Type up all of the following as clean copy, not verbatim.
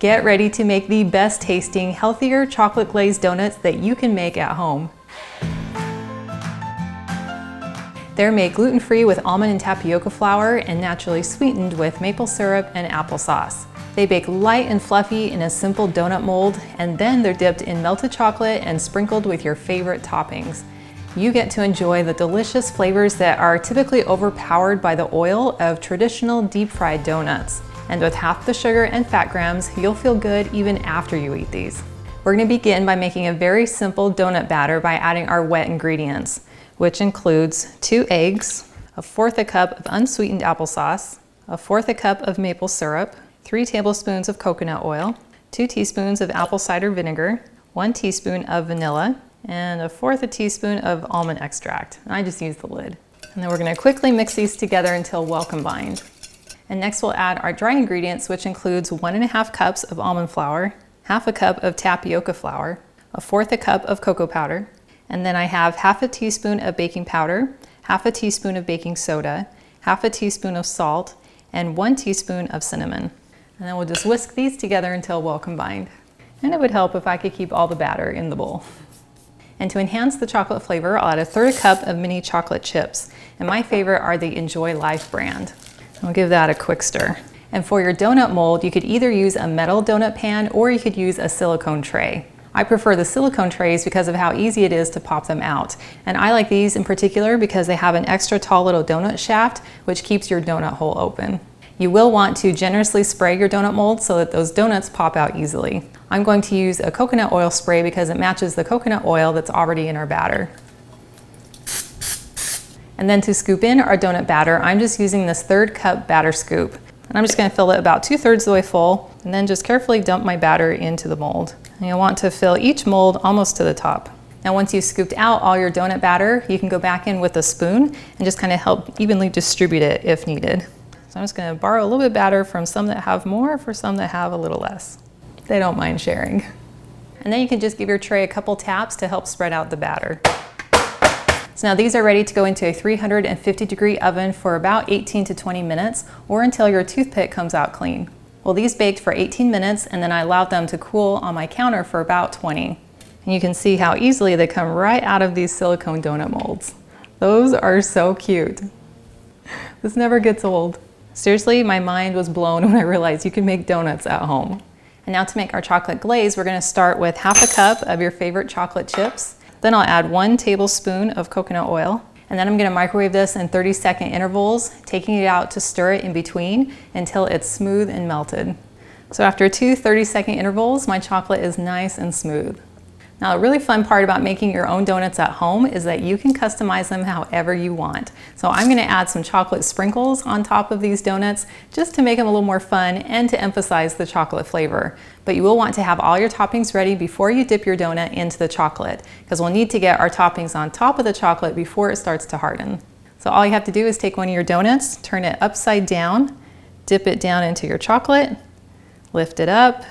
Get ready to make the best tasting, healthier chocolate glazed donuts that you can make at home. They're made gluten-free with almond and tapioca flour and naturally sweetened with maple syrup and applesauce. They bake light and fluffy in a simple donut mold, and then they're dipped in melted chocolate and sprinkled with your favorite toppings. You get to enjoy the delicious flavors that are typically overpowered by the oil of traditional deep-fried donuts. And with half the sugar and fat grams, you'll feel good even after you eat these. We're going to begin by making a very simple donut batter by adding our wet ingredients, which includes 2 eggs, 1/4 cup of unsweetened applesauce, 1/4 cup of maple syrup, 3 tablespoons of coconut oil, 2 teaspoons of apple cider vinegar, 1 teaspoon of vanilla, and 1/4 teaspoon of almond extract. I just used the lid. And then we're going to quickly mix these together until well combined. And next we'll add our dry ingredients, which includes 1½ cups of almond flour, 1/2 cup of tapioca flour, 1/4 cup of cocoa powder, and then I have 1/2 teaspoon of baking powder, 1/2 teaspoon of baking soda, 1/2 teaspoon of salt, and 1 teaspoon of cinnamon. And then we'll just whisk these together until well combined. And it would help if I could keep all the batter in the bowl. And to enhance the chocolate flavor, I'll add 1/3 cup of mini chocolate chips. And my favorite are the Enjoy Life brand. I'll give that a quick stir. And for your donut mold, you could either use a metal donut pan or you could use a silicone tray. I prefer the silicone trays because of how easy it is to pop them out. And I like these in particular because they have an extra tall little donut shaft, which keeps your donut hole open. You will want to generously spray your donut mold so that those donuts pop out easily. I'm going to use a coconut oil spray because it matches the coconut oil that's already in our batter. And then to scoop in our donut batter, I'm just using this 1/3 cup batter scoop. And I'm just going to fill it about 2/3 of the way full, and then just carefully dump my batter into the mold. And you'll want to fill each mold almost to the top. Now once you've scooped out all your donut batter, you can go back in with a spoon and just kind of help evenly distribute it if needed. So I'm just going to borrow a little bit of batter from some that have more for some that have a little less. They don't mind sharing. And then you can just give your tray a couple taps to help spread out the batter. So now these are ready to go into a 350-degree oven for about 18 to 20 minutes or until your toothpick comes out clean. Well, these baked for 18 minutes and then I allowed them to cool on my counter for about 20. And you can see how easily they come right out of these silicone donut molds. Those are so cute. This never gets old. Seriously, my mind was blown when I realized you can make donuts at home. And now to make our chocolate glaze, we're going to start with 1/2 cup of your favorite chocolate chips. Then I'll add 1 tablespoon of coconut oil. And then I'm going to microwave this in 30-second intervals, taking it out to stir it in between until it's smooth and melted. So after 2 30-second intervals, my chocolate is nice and smooth. Now, a really fun part about making your own donuts at home is that you can customize them however you want. So I'm going to add some chocolate sprinkles on top of these donuts just to make them a little more fun and to emphasize the chocolate flavor. But you will want to have all your toppings ready before you dip your donut into the chocolate, because we'll need to get our toppings on top of the chocolate before it starts to harden. So all you have to do is take one of your donuts, turn it upside down, dip it down into your chocolate, lift it up,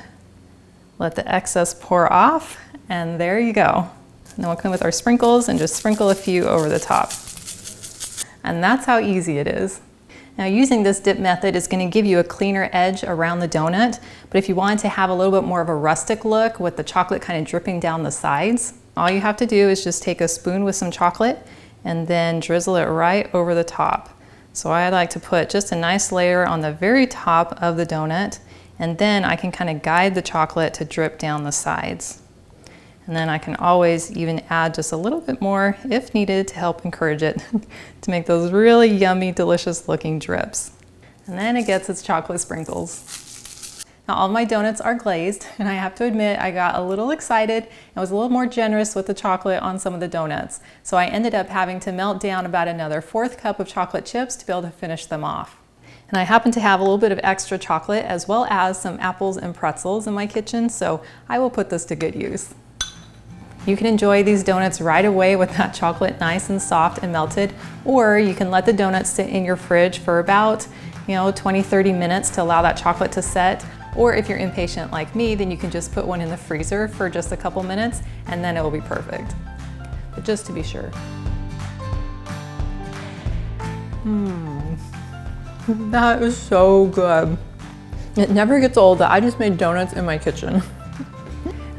let the excess pour off, and there you go. And then we'll come with our sprinkles and just sprinkle a few over the top. And that's how easy it is. Now using this dip method is going to give you a cleaner edge around the donut, but if you wanted to have a little bit more of a rustic look with the chocolate kind of dripping down the sides, all you have to do is just take a spoon with some chocolate and then drizzle it right over the top. So I like to put just a nice layer on the very top of the donut, and then I can kind of guide the chocolate to drip down the sides. And then I can always even add just a little bit more if needed to help encourage it to make those really yummy, delicious looking drips. And then it gets its chocolate sprinkles. Now all my donuts are glazed, and I have to admit I got a little excited and was a little more generous with the chocolate on some of the donuts. So I ended up having to melt down about another 1/4 cup of chocolate chips to be able to finish them off. And I happen to have a little bit of extra chocolate as well as some apples and pretzels in my kitchen, so I will put this to good use. You can enjoy these donuts right away with that chocolate nice and soft and melted, or you can let the donuts sit in your fridge for about 20-30 minutes to allow that chocolate to set. Or if you're impatient like me, then you can just put one in the freezer for just a couple minutes and then it will be perfect. But just to be sure. That is so good. It never gets old that I just made donuts in my kitchen.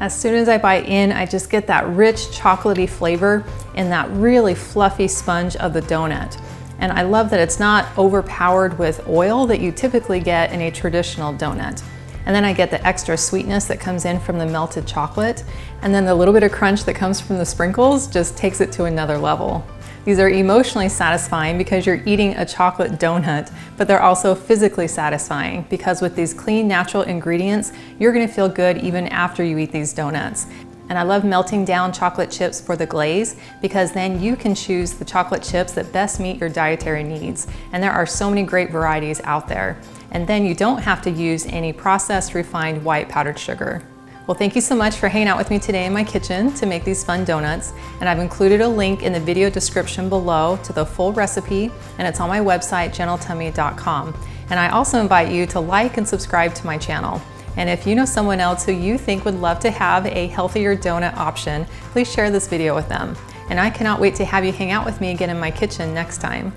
As soon as I bite in, I just get that rich chocolatey flavor and that really fluffy sponge of the donut. And I love that it's not overpowered with oil that you typically get in a traditional donut. And then I get the extra sweetness that comes in from the melted chocolate. And then the little bit of crunch that comes from the sprinkles just takes it to another level. These are emotionally satisfying because you're eating a chocolate donut, but they're also physically satisfying because with these clean, natural ingredients, you're gonna feel good even after you eat these donuts. And I love melting down chocolate chips for the glaze because then you can choose the chocolate chips that best meet your dietary needs. And there are so many great varieties out there. And then you don't have to use any processed, refined white powdered sugar. Well, thank you so much for hanging out with me today in my kitchen to make these fun donuts. And I've included a link in the video description below to the full recipe, and it's on my website, gentletummy.com. And I also invite you to like and subscribe to my channel. And if you know someone else who you think would love to have a healthier donut option, please share this video with them. And I cannot wait to have you hang out with me again in my kitchen next time.